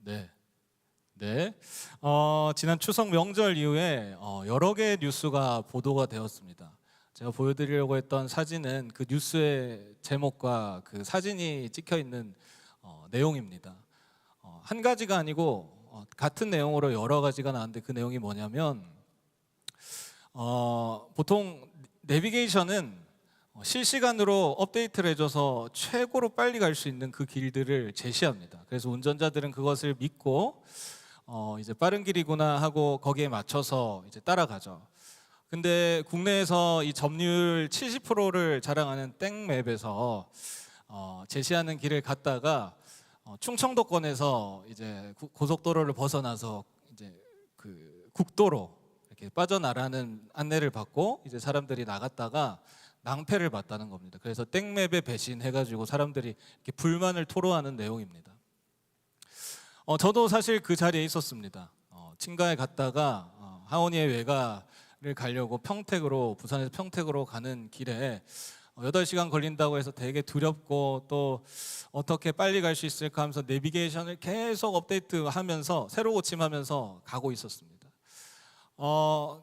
네. 네. 지난 추석 명절 이후에 여러 개의 뉴스가 보도가 되었습니다. 제가 보여드리려고 했던 사진은 그 뉴스의 제목과 그 사진이 찍혀 있는 내용입니다. 한 가지가 아니고 같은 내용으로 여러 가지가 나왔는데 그 내용이 뭐냐면 보통 내비게이션은 실시간으로 업데이트를 해줘서 최고로 빨리 갈 수 있는 그 길들을 제시합니다. 그래서 운전자들은 그것을 믿고 이제 빠른 길이구나 하고 거기에 맞춰서 이제 따라가죠. 근데 국내에서 이 점유율 70%를 자랑하는 땡맵에서 제시하는 길을 갔다가 충청도권에서 이제 고속도로를 벗어나서 이제 그 국도로 이렇게 빠져나가는 안내를 받고 이제 사람들이 나갔다가 낭패를 봤다는 겁니다. 그래서 땡맵에 배신해가지고 사람들이 이렇게 불만을 토로하는 내용입니다. 저도 사실 그 자리에 있었습니다. 친가에 갔다가 하원이의 외가를 가려고 평택으로, 부산에서 평택으로 가는 길에 8시간 걸린다고 해서 되게 두렵고 또 어떻게 빨리 갈 수 있을까 하면서 내비게이션을 계속 업데이트하면서 새로 고침하면서 가고 있었습니다.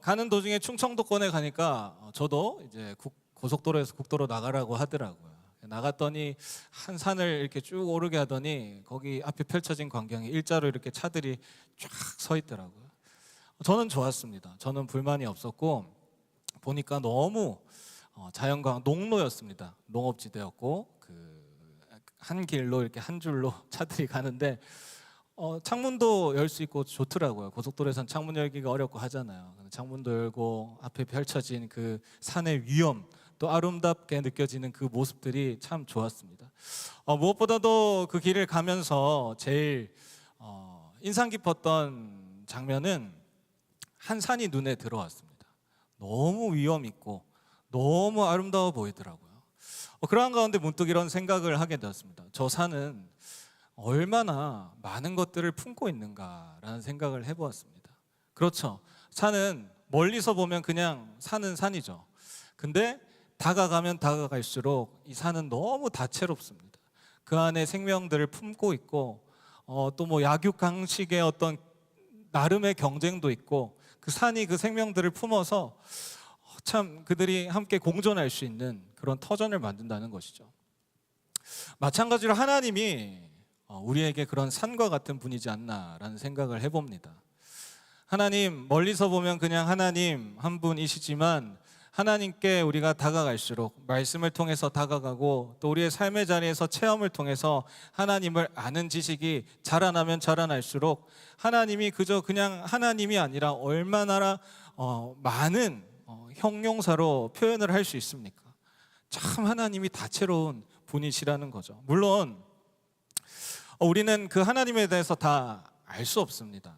가는 도중에 충청도권에 가니까 저도 이제 고속도로에서 국도로 나가라고 하더라고요. 나갔더니 한 산을 이렇게 쭉 오르게 하더니 거기 앞에 펼쳐진 광경에 일자로 이렇게 차들이 쫙 서 있더라고요. 저는 좋았습니다. 저는 불만이 없었고 보니까 너무 자연광 농로였습니다. 농업지대였고 그 한 길로 이렇게 한 줄로 차들이 가는데 창문도 열 수 있고 좋더라고요. 고속도로에서는 창문 열기가 어렵고 하잖아요. 창문도 열고 앞에 펼쳐진 그 산의 위엄 또 아름답게 느껴지는 그 모습들이 참 좋았습니다. 무엇보다도 그 길을 가면서 제일 인상 깊었던 장면은 한 산이 눈에 들어왔습니다. 너무 위엄 있고 너무 아름다워 보이더라고요. 그러한 가운데 문득 이런 생각을 하게 되었습니다. 저 산은 얼마나 많은 것들을 품고 있는가라는 생각을 해보았습니다. 그렇죠. 산은 멀리서 보면 그냥 산은 산이죠. 근데 다가가면 다가갈수록 이 산은 너무 다채롭습니다. 그 안에 생명들을 품고 있고 또 뭐 약육강식의 어떤 나름의 경쟁도 있고 그 산이 그 생명들을 품어서 참 그들이 함께 공존할 수 있는 그런 터전을 만든다는 것이죠. 마찬가지로 하나님이 우리에게 그런 산과 같은 분이지 않나라는 생각을 해봅니다. 하나님, 멀리서 보면 그냥 하나님 한 분이시지만 하나님께 우리가 다가갈수록 말씀을 통해서 다가가고 또 우리의 삶의 자리에서 체험을 통해서 하나님을 아는 지식이 자라나면 자라날수록 하나님이 그저 그냥 하나님이 아니라 얼마나 많은 형용사로 표현을 할 수 있습니까? 참 하나님이 다채로운 분이시라는 거죠. 물론 우리는 그 하나님에 대해서 다 알 수 없습니다.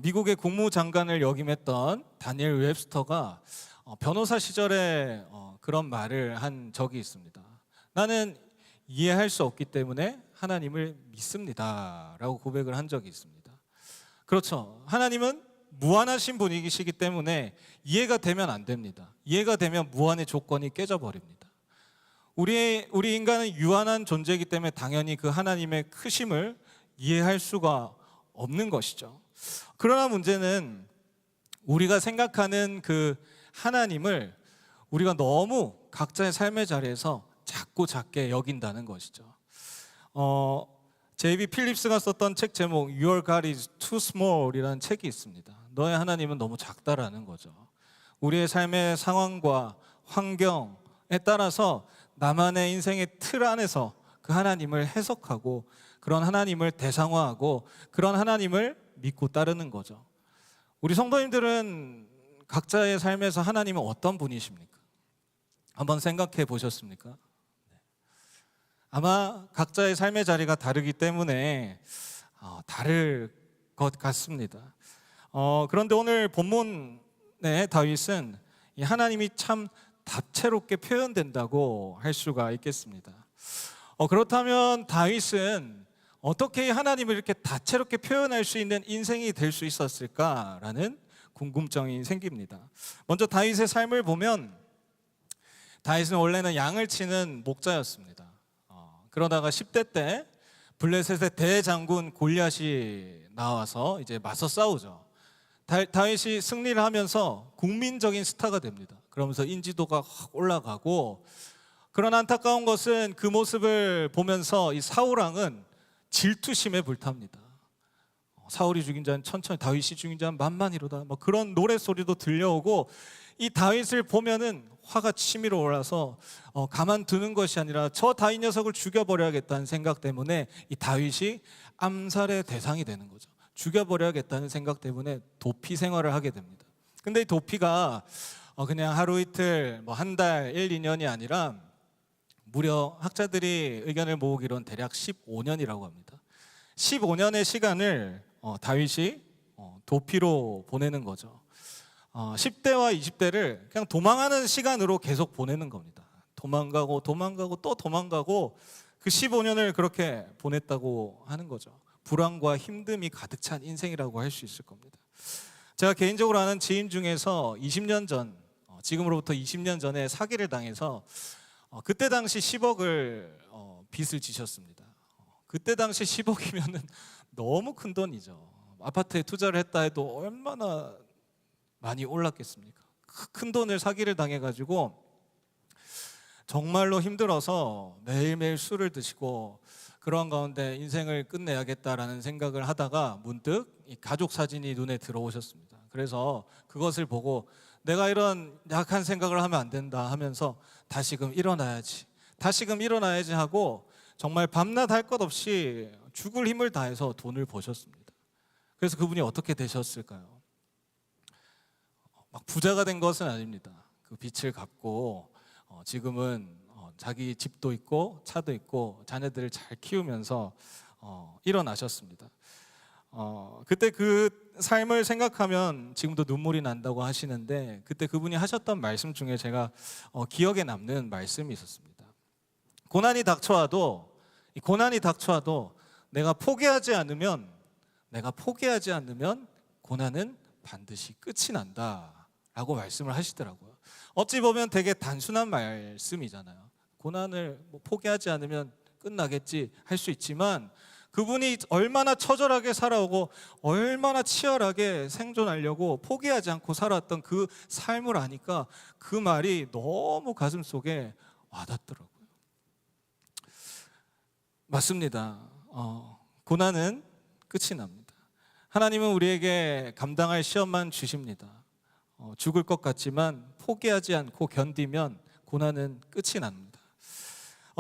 미국의 국무장관을 역임했던 다니엘 웹스터가 변호사 시절에 그런 말을 한 적이 있습니다. 나는 이해할 수 없기 때문에 하나님을 믿습니다 라고 고백을 한 적이 있습니다. 그렇죠. 하나님은 무한하신 분이시기 때문에 이해가 되면 안 됩니다. 이해가 되면 무한의 조건이 깨져버립니다. 우리 인간은 유한한 존재이기 때문에 당연히 그 하나님의 크심을 이해할 수가 없는 것이죠. 그러나 문제는 우리가 생각하는 그 하나님을 우리가 너무 각자의 삶의 자리에서 작고 작게 여긴다는 것이죠. 제이비 필립스가 썼던 책 제목 Your God is too small 이라는 책이 있습니다. 너의 하나님은 너무 작다라는 거죠. 우리의 삶의 상황과 환경에 따라서 나만의 인생의 틀 안에서 그 하나님을 해석하고 그런 하나님을 대상화하고 그런 하나님을 믿고 따르는 거죠. 우리 성도님들은 각자의 삶에서 하나님은 어떤 분이십니까? 한번 생각해 보셨습니까? 아마 각자의 삶의 자리가 다르기 때문에 다를 것 같습니다. 그런데 오늘 본문의 다윗은 이 하나님이 참 다채롭게 표현된다고 할 수가 있겠습니다. 그렇다면 다윗은 어떻게 하나님을 이렇게 다채롭게 표현할 수 있는 인생이 될 수 있었을까라는 궁금증이 생깁니다. 먼저 다윗의 삶을 보면 다윗은 원래는 양을 치는 목자였습니다. 그러다가 10대 때 블레셋의 대장군 골리앗이 나와서 이제 맞서 싸우죠. 다윗이 승리를 하면서 국민적인 스타가 됩니다. 그러면서 인지도가 확 올라가고, 그런 안타까운 것은 그 모습을 보면서 이 사울 왕은 질투심에 불탑니다. 사울이 죽인 자는 천천히, 다윗이 죽인 자는 만만이로다, 뭐 그런 노래 소리도 들려오고, 이 다윗을 보면은 화가 치밀어 올라서 가만두는 것이 아니라 저 다윗 녀석을 죽여버려야겠다는 생각 때문에 이 다윗이 암살의 대상이 되는 거죠. 죽여버려야겠다는 생각 때문에 도피 생활을 하게 됩니다. 근데 이 도피가 그냥 하루 이틀, 뭐 한 달, 1, 2년이 아니라 무려 학자들이 의견을 모으기로는 대략 15년이라고 합니다. 15년의 시간을 다윗이 도피로 보내는 거죠. 10대와 20대를 그냥 도망하는 시간으로 계속 보내는 겁니다. 도망가고 또 도망가고, 그 15년을 그렇게 보냈다고 하는 거죠. 불안과 힘듦이 가득 찬 인생이라고 할 수 있을 겁니다. 제가 개인적으로 아는 지인 중에서 20년 전, 지금으로부터 20년 전에 사기를 당해서 그때 당시 10억을 빚을 지셨습니다. 그때 당시 10억이면은 너무 큰 돈이죠. 아파트에 투자를 했다 해도 얼마나 많이 올랐겠습니까? 큰 돈을 사기를 당해가지고 정말로 힘들어서 매일매일 술을 드시고, 그런 가운데 인생을 끝내야겠다라는 생각을 하다가 문득 이 가족 사진이 눈에 들어오셨습니다. 그래서 그것을 보고 내가 이런 약한 생각을 하면 안 된다 하면서 다시금 일어나야지 하고, 정말 밤낮 할 것 없이 죽을 힘을 다해서 돈을 버셨습니다. 그래서 그분이 어떻게 되셨을까요? 막 부자가 된 것은 아닙니다. 그 빚을 갚고 지금은 자기 집도 있고 차도 있고 자녀들을 잘 키우면서 일어나셨습니다. 그때 그 삶을 생각하면 지금도 눈물이 난다고 하시는데, 그때 그분이 하셨던 말씀 중에 제가 기억에 남는 말씀이 있었습니다. 고난이 닥쳐와도 내가 포기하지 않으면 고난은 반드시 끝이 난다라고 말씀을 하시더라고요. 어찌 보면 되게 단순한 말씀이잖아요. 고난을 포기하지 않으면 끝나겠지 할 수 있지만, 그분이 얼마나 처절하게 살아오고 얼마나 치열하게 생존하려고 포기하지 않고 살았던 그 삶을 아니까 그 말이 너무 가슴속에 와닿더라고요. 맞습니다. 고난은 끝이 납니다. 하나님은 우리에게 감당할 시험만 주십니다. 죽을 것 같지만 포기하지 않고 견디면 고난은 끝이 납니다.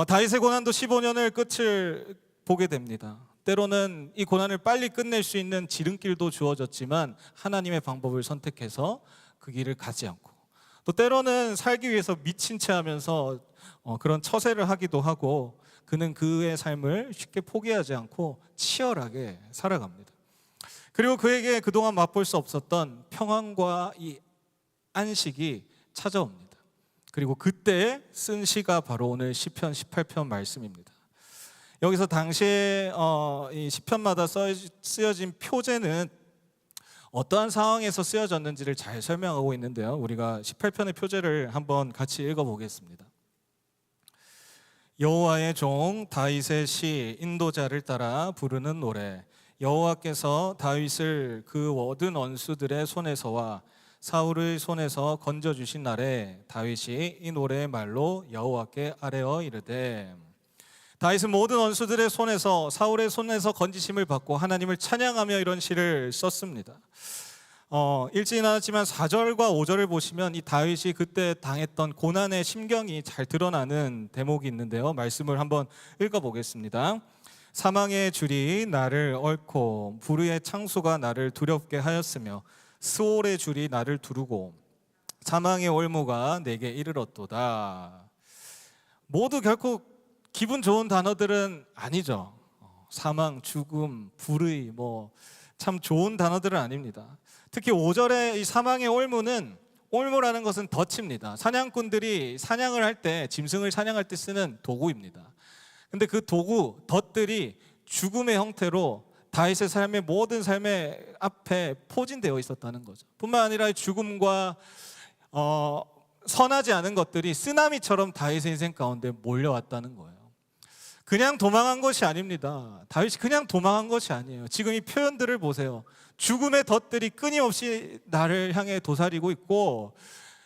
다윗의 고난도 15년을 끝을 보게 됩니다. 때로는 이 고난을 빨리 끝낼 수 있는 지름길도 주어졌지만 하나님의 방법을 선택해서 그 길을 가지 않고, 또 때로는 살기 위해서 미친 채 하면서 그런 처세를 하기도 하고, 그는 그의 삶을 쉽게 포기하지 않고 치열하게 살아갑니다. 그리고 그에게 그동안 맛볼 수 없었던 평안과 이 안식이 찾아옵니다. 그리고 그때 쓴 시가 바로 오늘 시편 18편 말씀입니다. 여기서 당시에 이 시편마다 쓰여진 표제는 어떠한 상황에서 쓰여졌는지를 잘 설명하고 있는데요. 우리가 18편의 표제를 한번 같이 읽어보겠습니다. 여호와의 종 다윗의 시, 인도자를 따라 부르는 노래. 여호와께서 다윗을 그 모든 원수들의 손에서와 사울의 손에서 건져주신 날에 다윗이 이 노래의 말로 여호와께 아뢰어 이르되, 다윗은 모든 원수들의 손에서, 사울의 손에서 건지심을 받고 하나님을 찬양하며 이런 시를 썼습니다. 읽지는 않았지만 4절과 5절을 보시면 이 다윗이 그때 당했던 고난의 심경이 잘 드러나는 대목이 있는데요. 말씀을 한번 읽어보겠습니다. 사망의 줄이 나를 얽고 불의의 창수가 나를 두렵게 하였으며 스올의 줄이 나를 두르고 사망의 올무가 내게 이르렀도다. 모두 결코 기분 좋은 단어들은 아니죠. 사망, 죽음, 불의, 참 좋은 단어들은 아닙니다. 특히 5절의 이 사망의 올무는, 올무라는 것은 덫입니다. 사냥꾼들이 사냥을 할 때, 짐승을 사냥할 때 쓰는 도구입니다. 근데 그 도구, 덫들이 죽음의 형태로 다윗의 삶의 모든 삶의 앞에 포진되어 있었다는 거죠. 뿐만 아니라 죽음과 선하지 않은 것들이 쓰나미처럼 다윗의 인생 가운데 몰려왔다는 거예요. 그냥 도망한 것이 아닙니다. 다윗이 그냥 도망한 것이 아니에요. 지금 이 표현들을 보세요. 죽음의 덫들이 끊임없이 나를 향해 도사리고 있고,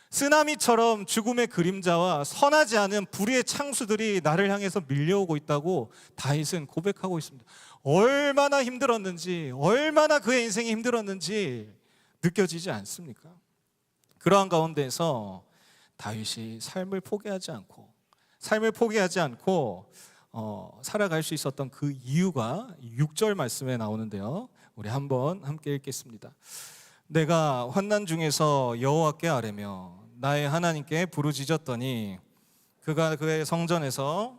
쓰나미처럼 죽음의 그림자와 선하지 않은 불의의 창수들이 나를 향해서 밀려오고 있다고 다윗은 고백하고 있습니다. 얼마나 힘들었는지, 얼마나 그의 인생이 힘들었는지 느껴지지 않습니까? 그러한 가운데에서 다윗이 삶을 포기하지 않고 살아갈 수 있었던 그 이유가 6절 말씀에 나오는데요. 우리 한번 함께 읽겠습니다. 내가 환난 중에서 여호와께 아뢰며 나의 하나님께 부르짖었더니 그가 그의 성전에서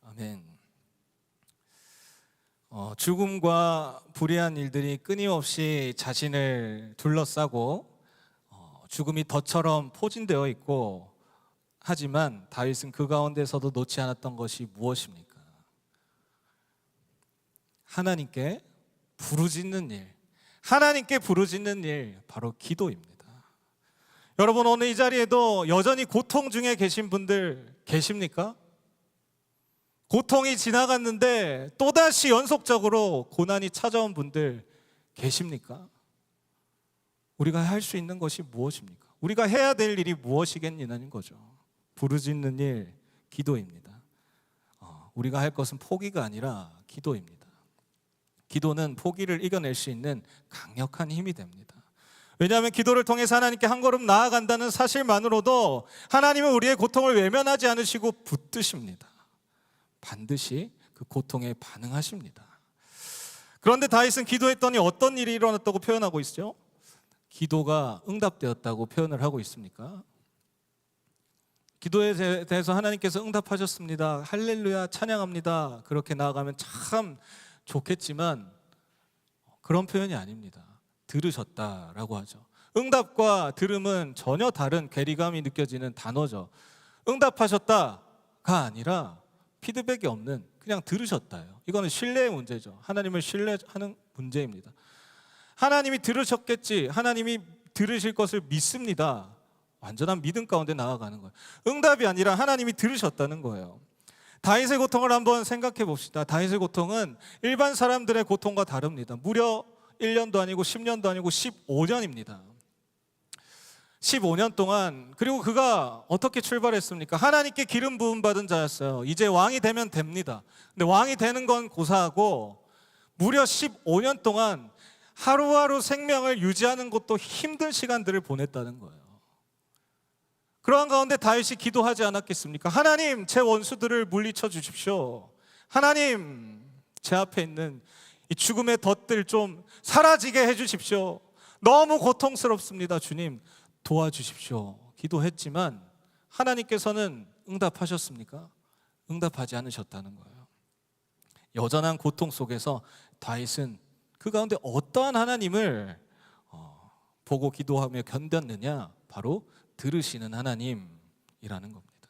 아멘. 죽음과 불의한 일들이 끊임없이 자신을 둘러싸고 죽음이 덫처럼 포진되어 있고, 하지만 다윗은 그 가운데서도 놓지 않았던 것이 무엇입니까? 하나님께 부르짖는 일, 하나님께 부르짖는 일, 바로 기도입니다. 여러분, 오늘 이 자리에도 여전히 고통 중에 계신 분들 계십니까? 고통이 지나갔는데 또다시 연속적으로 고난이 찾아온 분들 계십니까? 우리가 할 수 있는 것이 무엇입니까? 우리가 해야 될 일이 무엇이겠냐는 거죠. 부르짖는 일, 기도입니다. 우리가 할 것은 포기가 아니라 기도입니다. 기도는 포기를 이겨낼 수 있는 강력한 힘이 됩니다. 왜냐하면 기도를 통해서 하나님께 한 걸음 나아간다는 사실만으로도 하나님은 우리의 고통을 외면하지 않으시고 붙드십니다. 반드시 그 고통에 반응하십니다. 그런데 다윗은 기도했더니 어떤 일이 일어났다고 표현하고 있죠? 기도가 응답되었다고 표현을 하고 있습니까? 기도에 대해서 하나님께서 응답하셨습니다, 할렐루야, 찬양합니다, 그렇게 나아가면 참 좋겠지만 그런 표현이 아닙니다. 들으셨다라고 하죠. 응답과 들음은 전혀 다른 괴리감이 느껴지는 단어죠. 응답하셨다가 아니라 피드백이 없는, 그냥 들으셨다예요. 이거는 신뢰의 문제죠. 하나님을 신뢰하는 문제입니다. 하나님이 들으셨겠지, 하나님이 들으실 것을 믿습니다. 완전한 믿음 가운데 나아가는 거예요. 응답이 아니라 하나님이 들으셨다는 거예요. 다윗의 고통을 한번 생각해 봅시다. 다윗의 고통은 일반 사람들의 고통과 다릅니다. 무려 1년도 아니고 10년도 아니고 15년입니다. 15년 동안, 그리고 그가 어떻게 출발했습니까? 하나님께 기름 부음 받은 자였어요. 이제 왕이 되면 됩니다. 근데 왕이 되는 건 고사하고 무려 15년 동안 하루하루 생명을 유지하는 것도 힘든 시간들을 보냈다는 거예요. 그러한 가운데 다윗이 기도하지 않았겠습니까? 하나님, 제 원수들을 물리쳐 주십시오. 하나님, 제 앞에 있는 이 죽음의 덫들 좀 사라지게 해주십시오. 너무 고통스럽습니다. 주님, 도와주십시오. 기도했지만 하나님께서는 응답하셨습니까? 응답하지 않으셨다는 거예요. 여전한 고통 속에서 다윗은 그 가운데 어떠한 하나님을 보고 기도하며 견뎠느냐? 바로 들으시는 하나님이라는 겁니다.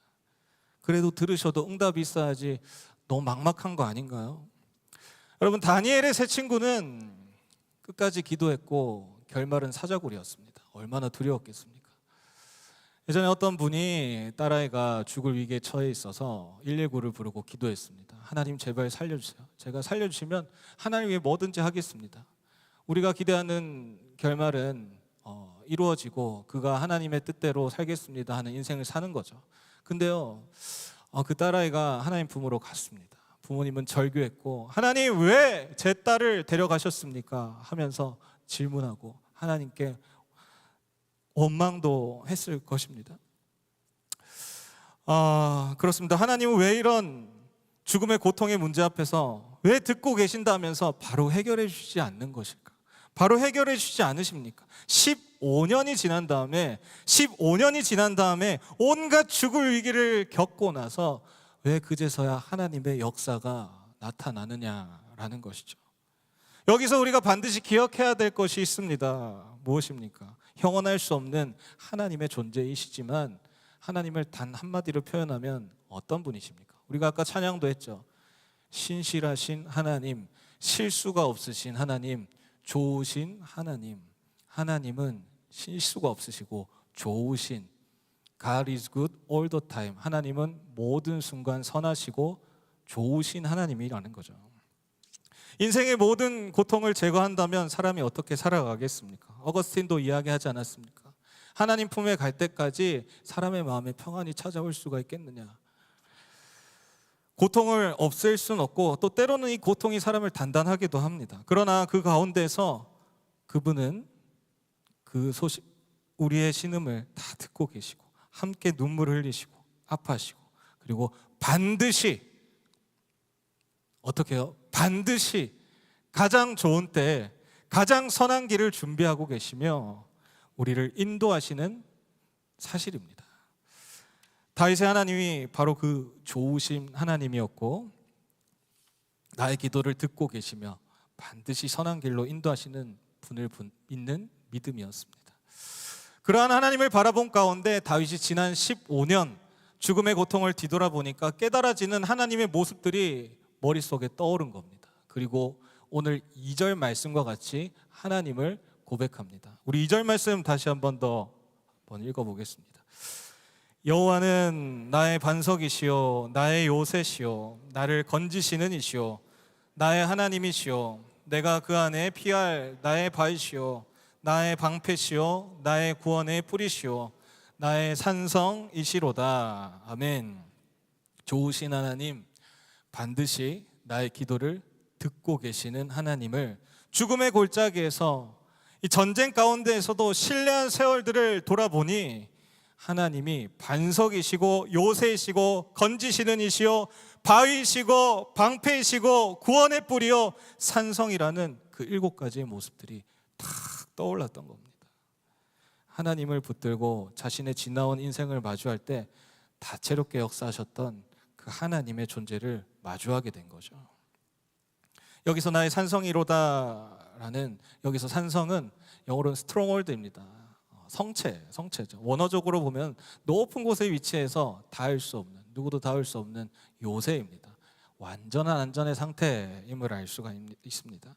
그래도 들으셔도 응답이 있어야지 너무 막막한 거 아닌가요? 여러분, 다니엘의 세 친구는 끝까지 기도했고 결말은 사자굴이었습니다. 얼마나 두려웠겠습니까? 예전에 어떤 분이 딸아이가 죽을 위기에 처해 있어서 119를 부르고 기도했습니다. 하나님, 제발 살려주세요. 제가 살려주시면 하나님 위해 뭐든지 하겠습니다. 우리가 기대하는 결말은 이루어지고 그가 하나님의 뜻대로 살겠습니다 하는 인생을 사는 거죠. 근데요, 그 딸아이가 하나님 품으로 갔습니다. 부모님은 절규했고, 하나님 왜 제 딸을 데려가셨습니까? 하면서 질문하고 하나님께 원망도 했을 것입니다. 그렇습니다. 하나님은 왜 이런 죽음의 고통의 문제 앞에서 왜 듣고 계신다면서 바로 해결해 주시지 않는 것일까? 바로 해결해 주시지 않으십니까? 15년이 지난 다음에 온갖 죽을 위기를 겪고 나서 왜 그제서야 하나님의 역사가 나타나느냐라는 것이죠. 여기서 우리가 반드시 기억해야 될 것이 있습니다. 무엇입니까? 형언할 수 없는 하나님의 존재이시지만 하나님을 단 한마디로 표현하면 어떤 분이십니까? 우리가 아까 찬양도 했죠. 신실하신 하나님, 실수가 없으신 하나님, 좋으신 하나님. 하나님은 실수가 없으시고 좋으신, God is good all the time. 하나님은 모든 순간 선하시고 좋으신 하나님이라는 거죠. 인생의 모든 고통을 제거한다면 사람이 어떻게 살아가겠습니까? 어거스틴도 이야기하지 않았습니까? 하나님 품에 갈 때까지 사람의 마음에 평안이 찾아올 수가 있겠느냐? 고통을 없앨 수는 없고 또 때로는 이 고통이 사람을 단단하기도 합니다. 그러나 그 가운데서 그분은 그 소식, 우리의 신음을 다 듣고 계시고 함께 눈물을 흘리시고 아파하시고 그리고 반드시 어떻게 해요? 반드시 가장 좋은 때 가장 선한 길을 준비하고 계시며 우리를 인도하시는 사실입니다. 다윗의 하나님이 바로 그 좋으신 하나님이었고 나의 기도를 듣고 계시며 반드시 선한 길로 인도하시는 분을 믿는 믿음이었습니다. 그러한 하나님을 바라본 가운데 다윗이 지난 15년 죽음의 고통을 뒤돌아보니까 깨달아지는 하나님의 모습들이 머릿속에 떠오른 겁니다. 그리고 오늘 2절 말씀과 같이 하나님을 고백합니다. 우리 2절 말씀 다시 한번 읽어보겠습니다. 여호와는 나의 반석이시요 나의 요새시요 나를 건지시는 이시요 나의 하나님이시요 내가 그 안에 피할 나의 바위시요 나의 방패시요 나의 구원의 뿌리시요 나의 산성이시로다. 아멘. 좋으신 하나님, 반드시 나의 기도를 듣고 계시는 하나님을 죽음의 골짜기에서 이 전쟁 가운데에서도 신뢰한 세월들을 돌아보니 하나님이 반석이시고 요새이시고 건지시는 이시요 바위시고 방패이시고 구원의 뿌리요 산성이라는 그 7가지의 모습들이 탁 떠올랐던 겁니다. 하나님을 붙들고 자신의 지나온 인생을 마주할 때 다채롭게 역사하셨던 그 하나님의 존재를 마주하게 된 거죠. 여기서 나의 산성이로다라는 여기서 산성은 영어로는 스트롱홀드입니다. 성체죠. 원어적으로 보면 높은 곳에 위치해서 닿을 수 없는, 누구도 닿을 수 없는 요새입니다. 완전한 안전의 상태임을 알 수가 있습니다.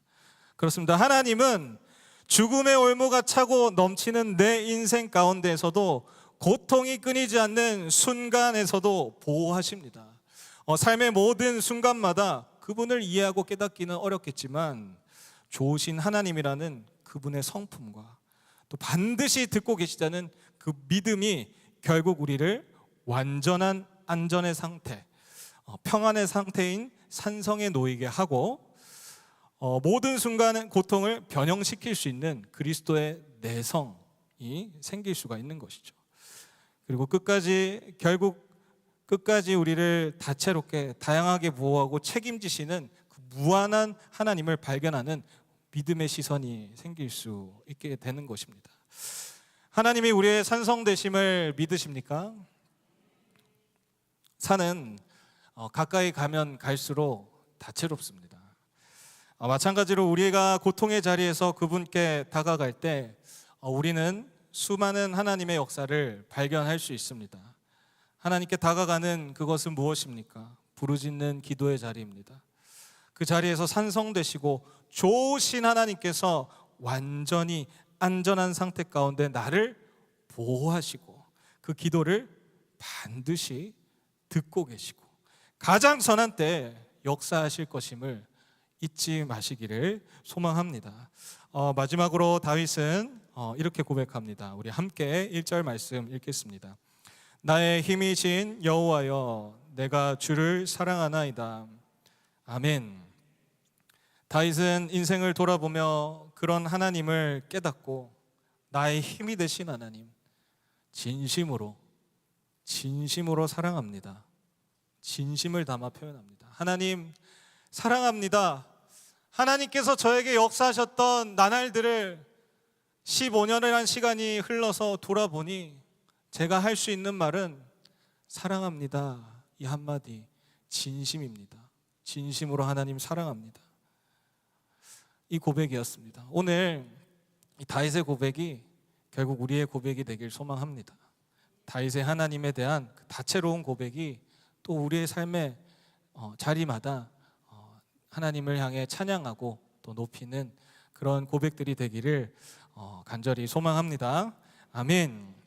그렇습니다. 하나님은 죽음의 올무가 차고 넘치는 내 인생 가운데에서도 고통이 끊이지 않는 순간에서도 보호하십니다. 삶의 모든 순간마다 그분을 이해하고 깨닫기는 어렵겠지만 좋으신 하나님이라는 그분의 성품과 또 반드시 듣고 계시다는 그 믿음이 결국 우리를 완전한 안전의 상태, 평안의 상태인 산성에 놓이게 하고 모든 순간의 고통을 변형시킬 수 있는 그리스도의 내성이 생길 수가 있는 것이죠. 그리고 결국 끝까지 우리를 다채롭게 다양하게 보호하고 책임지시는 그 무한한 하나님을 발견하는 믿음의 시선이 생길 수 있게 되는 것입니다. 하나님이 우리의 산성 되심을 믿으십니까? 산은 가까이 가면 갈수록 다채롭습니다. 마찬가지로 우리가 고통의 자리에서 그분께 다가갈 때 우리는 수많은 하나님의 역사를 발견할 수 있습니다. 하나님께 다가가는 그것은 무엇입니까? 부르짖는 기도의 자리입니다. 그 자리에서 산성되시고 좋으신 하나님께서 완전히 안전한 상태 가운데 나를 보호하시고 그 기도를 반드시 듣고 계시고 가장 선한 때 역사하실 것임을 잊지 마시기를 소망합니다. 마지막으로 다윗은 이렇게 고백합니다. 우리 함께 1절 말씀 읽겠습니다. 나의 힘이신 여호와여 내가 주를 사랑하나이다. 아멘. 다윗은 인생을 돌아보며 그런 하나님을 깨닫고 나의 힘이 되신 하나님 진심으로 사랑합니다. 진심을 담아 표현합니다. 하나님 사랑합니다. 하나님께서 저에게 역사하셨던 나날들을 15년이라는 시간이 흘러서 돌아보니 제가 할 수 있는 말은 사랑합니다. 이 한마디 진심입니다. 진심으로 하나님 사랑합니다. 이 고백이었습니다. 오늘 이 다윗의 고백이 결국 우리의 고백이 되길 소망합니다. 다윗의 하나님에 대한 그 다채로운 고백이 또 우리의 삶의 자리마다 하나님을 향해 찬양하고 또 높이는 그런 고백들이 되기를 간절히 소망합니다. 아멘.